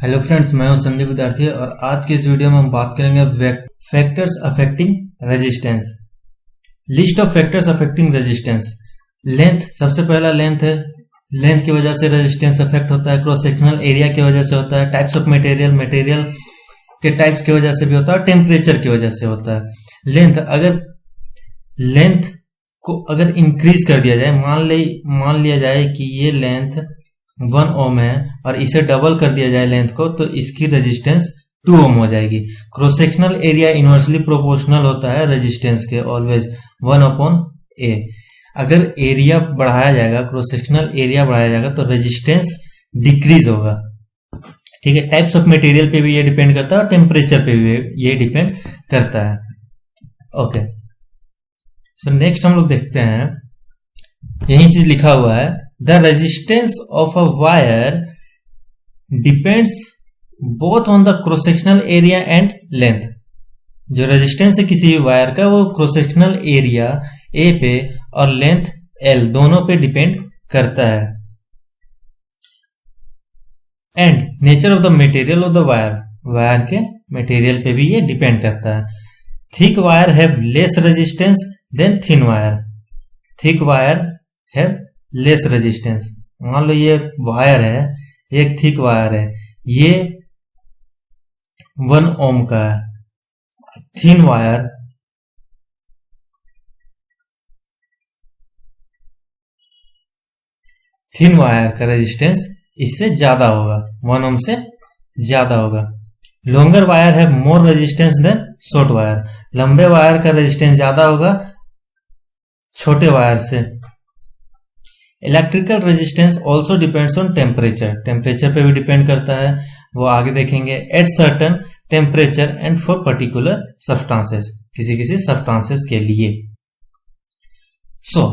Hello friends, मैं हूं संदीप विद्यार्थी और आज के इस वीडियो में हम बात करेंगे factors affecting resistance. List of factors affecting resistance. Length, सबसे पहला लेंथ है। लेंथ की वजह से रेजिस्टेंस अफेक्ट होता है। क्रॉस सेक्शनल एरिया की वजह से होता है। टाइप्स ऑफ मटेरियल, मटेरियल के टाइप्स की वजह से भी होता है और टेम्परेचर की वजह से होता है। लेंथ को अगर इंक्रीज कर दिया जाए, मान लिया जाए कि ये लेंथ 1 ओम है और इसे डबल कर दिया जाए लेंथ को, तो इसकी रेजिस्टेंस 2 ओम हो जाएगी। Cross sectional area inversely proportional होता है रेजिस्टेंस के, ऑलवेज 1/A। अगर एरिया बढ़ाया जाएगा, क्रॉस सेक्शनल एरिया बढ़ाया जाएगा तो रेजिस्टेंस डिक्रीज होगा। ठीक है, टाइप्स ऑफ मटेरियल पे भी ये डिपेंड करता है और टेम्परेचर पे भी ये डिपेंड करता है। ओके, सो नेक्स्ट हम लोग देखते हैं, यही चीज लिखा हुआ है, the resistance of a wire depends both on the cross sectional area and length। जो रेजिस्टेंस है किसी भी वायर का वो क्रॉस सेक्शनल एरिया A पे और लेंथ L दोनों पे डिपेंड करता है। And nature of the material of the wire, wire के मटेरियल पे भी ये डिपेंड करता है। Thick wire have less resistance than thin wire. Thick wire have less resistance. मान लो ये वायर है, एक थिक वायर है, ये 1 ओम का है। थिन वायर का रेजिस्टेंस इससे ज्यादा होगा, 1 ओम से ज्यादा होगा। लॉन्गर वायर है more resistance than short wire. लंबे वायर का रेजिस्टेंस ज्यादा होगा छोटे वायर से। Electrical resistance also depends on temperature. Temperature पे भी डिपेंड करता है, वो आगे देखेंगे। At certain temperature and for particular substances, किसी सब्सटेंसेस के लिए।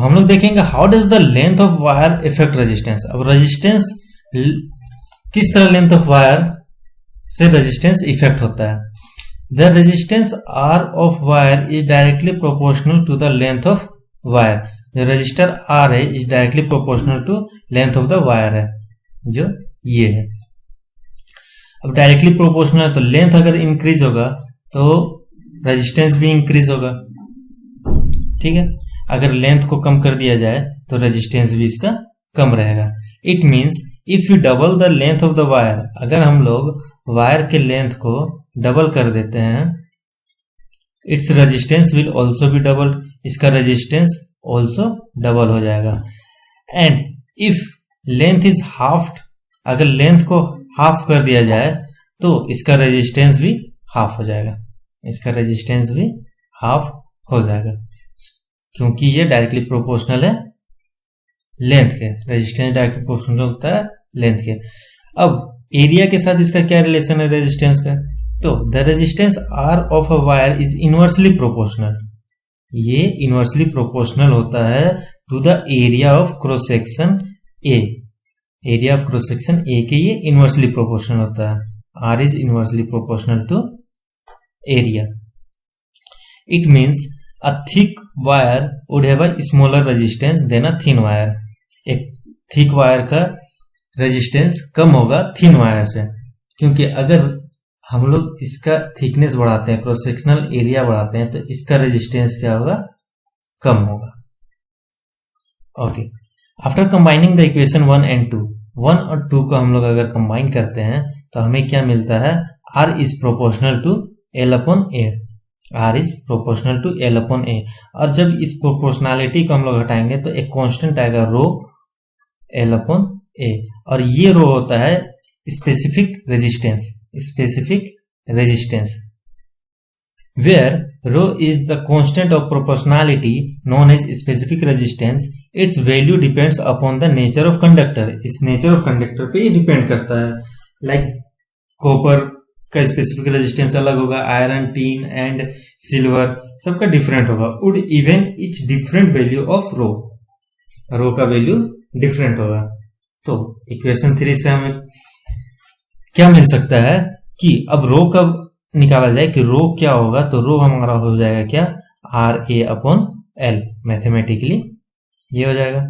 हम लोग देखेंगे how does the length of wire affect resistance. अब रेजिस्टेंस किस तरह लेंथ ऑफ वायर से रेजिस्टेंस इफेक्ट होता है। The resistance R of wire is directly proportional to the length of wire. जो रजिस्टर आर है is directly proportional to length of the wire है, जो ये है। अब डायरेक्टली प्रोपोर्शनल है तो लेंथ अगर इंक्रीज होगा तो रेजिस्टेंस भी इंक्रीज होगा। ठीक है, अगर लेंथ को कम कर दिया जाए तो रेजिस्टेंस भी इसका कम रहेगा। It means if U double the length of the wire, अगर हम लोग वायर के लेंथ को डबल कर देते हैं, its resistance will also be double, इसका रेजिस्टेंस ऑल्सो डबल हो जाएगा। And if length is halved, अगर लेंथ को हाफ कर दिया जाए तो इसका रेजिस्टेंस भी हाफ हो जाएगा। इसका रेजिस्टेंस भी हाफ हो जाएगा क्योंकि ये डायरेक्टली प्रोपोर्शनल है लेंथ के। रेजिस्टेंस डायरेक्टली प्रोपोर्शनल होता है लेंथ के। अब एरिया के साथ इसका क्या रिलेशन है रेजिस्टेंस का, तो the resistance R of a wire is inversely proportional. ये इनवर्सली प्रोपोर्शनल होता है to the area of cross section A. Area of cross section A के ये इनवर्सली प्रोपोर्शनल होता है। R is inversely proportional to area. It means a thick wire would have a smaller resistance than a thin wire. एक thick wire का resistance कम होगा thin wire से, क्योंकि अगर हम लोग इसका थिकनेस बढ़ाते हैं, क्रॉस सेक्शनल एरिया बढ़ाते हैं, तो इसका रेजिस्टेंस क्या होगा, कम होगा। Okay, after combining the equation 1 and 2, 1 और 2 को हम लोग अगर कंबाइन करते हैं तो हमें क्या मिलता है, R is proportional to L/A। R is proportional to L/A। और जब इस प्रोपोर्शनैलिटी को हम लोग हटाएंगे तो एक कांस्टेंट आएगा रो L/A, और ये रो होता है specific resistance, where rho is the constant of proportionality known as specific resistance. Its value depends upon the nature of conductor. इस nature of conductor पे ये डिपेंड करता है। लाइक कॉपर का स्पेसिफिक रेजिस्टेंस अलग होगा, आयरन, टीन एंड सिल्वर सबका different होगा। Wood even each different value of rho का वैल्यू डिफरेंट होगा। तो इक्वेशन 3 से हमें क्या मिल सकता है कि अब रो कब निकाला जाए कि रो क्या होगा, तो रो हमारा हो जाएगा क्या, RA/L। मैथमेटिकली ये हो जाएगा।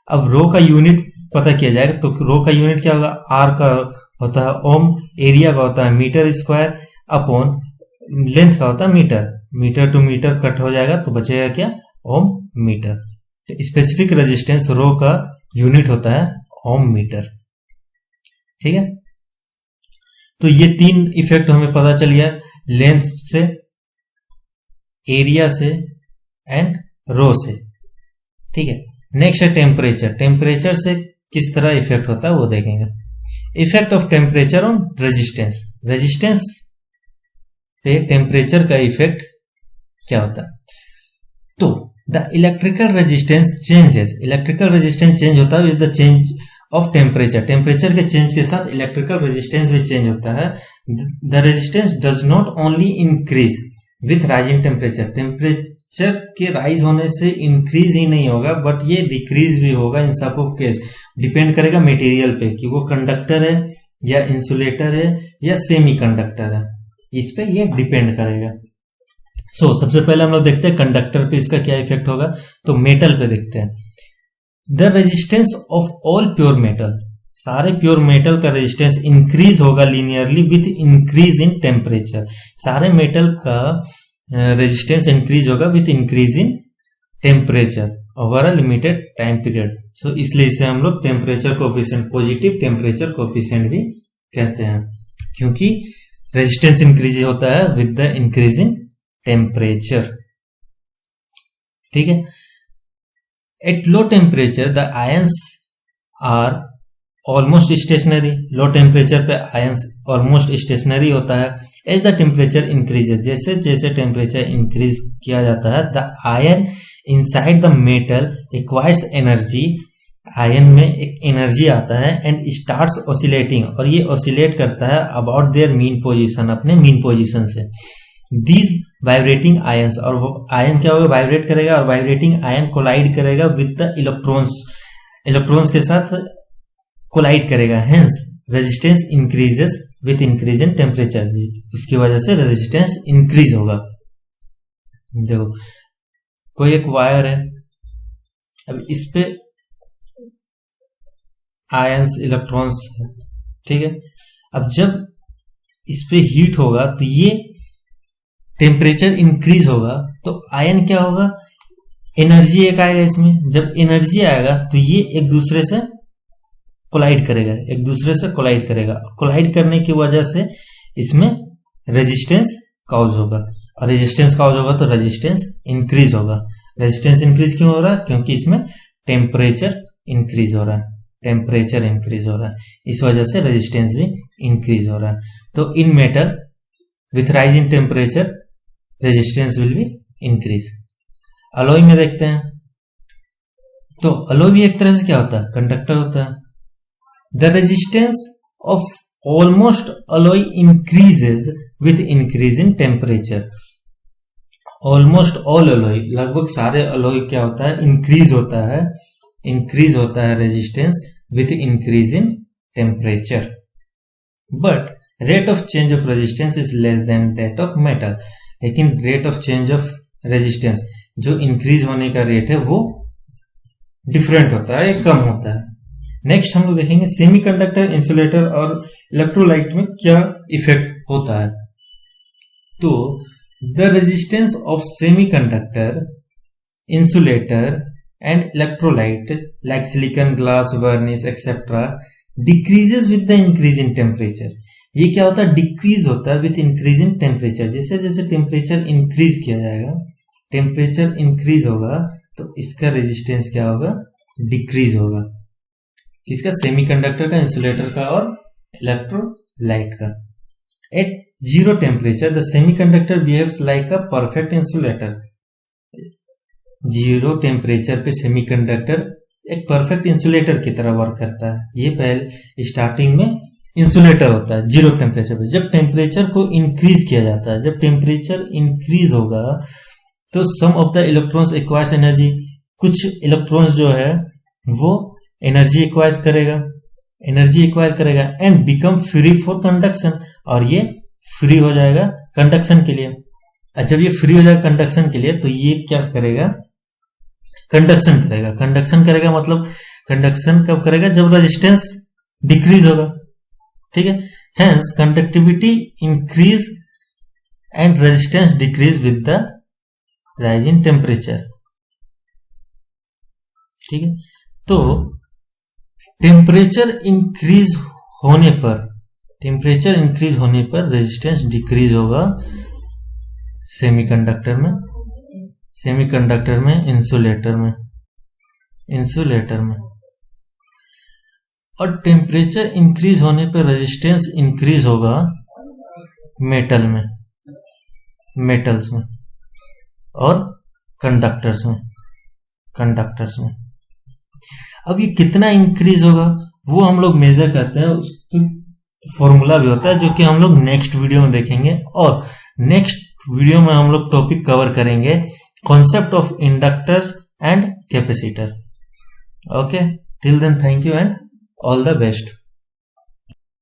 अब रो का यूनिट पता किया जाएगा तो रो का यूनिट क्या होगा, होता है ओम, एरिया का होता है मीटर स्क्वायर अपॉन लेंथ का होता है metre, metre to metre cut हो जाएगा तो बचेगा क्या, ओम मीटर। तो स्पेसिफिक रेजिस्टेंस रो का यूनिट होता है ओम मीटर। ठीक है, तो ये 3 इफेक्ट हमें पता चल गया, लेंथ से, एरिया से एंड रो से। ठीक है, नेक्स्ट है टेम्परेचर। टेम्परेचर से किस तरह इफेक्ट होता है वो देखेंगे। Effect of temperature on resistance, resistance पे टेम्परेचर का इफेक्ट क्या होता है। तो the electrical resistance changes, electrical resistance change होता है with the change of temperature, temperature के चेंज के साथ इलेक्ट्रिकल रेजिस्टेंस भी चेंज होता है। The resistance does not only increase with rising temperature, temperature के राइज होने से इंक्रीज ही नहीं होगा बट ये डिक्रीज भी होगा। इन सब केस डिपेंड करेगा मटेरियल पे कि वो कंडक्टर है या इंसुलेटर है या सेमी कंडक्टर है, इस पे ये डिपेंड करेगा। सबसे पहले हम लोग देखते हैं कंडक्टर पे इसका क्या इफेक्ट होगा। तो मेटल पे देखते हैं। The resistance of all pure metal, सारे प्योर मेटल का रेजिस्टेंस इंक्रीज होगा linearly with increase in temperature, सारे मेटल का रेजिस्टेंस इंक्रीज होगा with increase in temperature over a limited time period. So इसलिए इसे हम लोग temperature coefficient, positive temperature coefficient भी कहते हैं, क्योंकि रेजिस्टेंस इंक्रीज होता है with the increase in temperature. ठीक है, at low temperature the ions are almost stationery, low temperature पे आयंस ऑलमोस्ट स्टेशनरी होता है। एज द टेम्परेचर इंक्रीजेस, जैसे जैसे टेम्परेचर इंक्रीज किया जाता है the ion inside the metal acquires energy, ion में एक एनर्जी आता है एंड स्टार्ट्स ऑसिलेटिंग, और ये ऑसिलेट करता है अबाउट देयर मीन पोजीशन, अपने मीन पोजीशन से। दीज वाइब्रेटिंग आयंस, और वो आयन क्या होगा, वाइब्रेट करेगा, और वाइब्रेटिंग आयन कोलाइड करेगा विद द इलेक्ट्रॉन्स, इलेक्ट्रॉन्स के साथ कोलाइड करेगा। Hence resistance increases with increase in temperature, उसकी वजह से रेजिस्टेंस इंक्रीज होगा। देखो कोई एक वायर है, अब इस पे आयंस इलेक्ट्रॉन्स है, ठीक है। अब जब इस पे हीट होगा तो ये टेम्परेचर इंक्रीज होगा तो आयन क्या होगा, एनर्जी एक आएगा इसमें। जब एनर्जी आएगा तो ये एक दूसरे से कोलाइड करेगा, एक दूसरे से कोलाइड करेगा। कोलाइड करने की वजह से इसमें रेजिस्टेंस कॉज होगा, और रेजिस्टेंस कॉज होगा तो रेजिस्टेंस इंक्रीज होगा। रेजिस्टेंस इंक्रीज क्यों हो रहा है, क्योंकि इसमें टेम्परेचर इंक्रीज हो रहा है, टेम्परेचर इंक्रीज हो रहा है, इस वजह से रेजिस्टेंस भी इंक्रीज हो रहा है। तो इन metal with rise in temperature resistance will be increase. Alloy में देखते हैं, तो अलॉय भी एक तरह से क्या होता है, कंडक्टर होता है। The resistance of almost alloy increases with increase in temperature. Almost all alloy, लगभग सारे अलॉय क्या होता है, इंक्रीज होता है, इंक्रीज होता है resistance with increase in temperature. But rate of change of resistance is less than that of metal. लेकिन rate of change of resistance, जो इंक्रीज होने का रेट है वो डिफरेंट होता है, कम होता है। नेक्स्ट हम लोग देखेंगे सेमीकंडक्टर, इंसुलेटर और इलेक्ट्रोलाइट में क्या इफेक्ट होता है। तो the resistance of semiconductor, insulator and electrolyte like silicon, glass, वर्निश etcetera decreases with the increase in temperature. ये क्या होता है, डिक्रीज होता है विथ इंक्रीज इन टेम्परेचर। जैसे जैसे टेम्परेचर इंक्रीज किया जाएगा, टेम्परेचर इंक्रीज होगा तो इसका रेजिस्टेंस क्या होगा, डिक्रीज होगा। किसका, सेमीकंडक्टर का, इंसुलेटर का और इलेक्ट्रोलाइट का। At zero temperature the semiconductor behaves like a perfect insulator. Zero temperature पे सेमीकंडक्टर एक परफेक्ट इंसुलेटर की तरह वर्क करता है। ये पहले स्टार्टिंग में इंसुलेटर होता है जीरो टेम्परेचर पे। जब टेम्परेचर को इंक्रीज किया जाता है, जब टेम्परेचर इंक्रीज होगा तो some of the electrons acquires energy, कुछ इलेक्ट्रॉन्स जो है वो एनर्जी एक्वायर करेगा, एनर्जी एक्वायर करेगा and become free for conduction, और ये फ्री हो जाएगा कंडक्शन के लिए। और जब ये फ्री हो जाएगा कंडक्शन के लिए तो ये क्या करेगा, कंडक्शन करेगा। कंडक्शन करेगा मतलब कंडक्शन कब करेगा, जब रेजिस्टेंस डिक्रीज होगा। ठीक है। Hence conductivity increase and resistance decrease with the rise in temperature. ठीक है, तो टेम्परेचर इंक्रीज होने पर रेजिस्टेंस डिक्रीज होगा सेमीकंडक्टर में, इंसुलेटर में, और टेम्परेचर इंक्रीज होने पर रेजिस्टेंस इंक्रीज होगा मेटल्स में और कंडक्टर्स में। अब ये कितना इंक्रीज होगा वो हम लोग मेजर करते हैं, उसकी फॉर्मूला भी होता है जो कि हम लोग नेक्स्ट वीडियो में देखेंगे। और नेक्स्ट वीडियो में हम लोग टॉपिक कवर करेंगे concept of inductor and capacitor. Okay, till then thank you and all the best.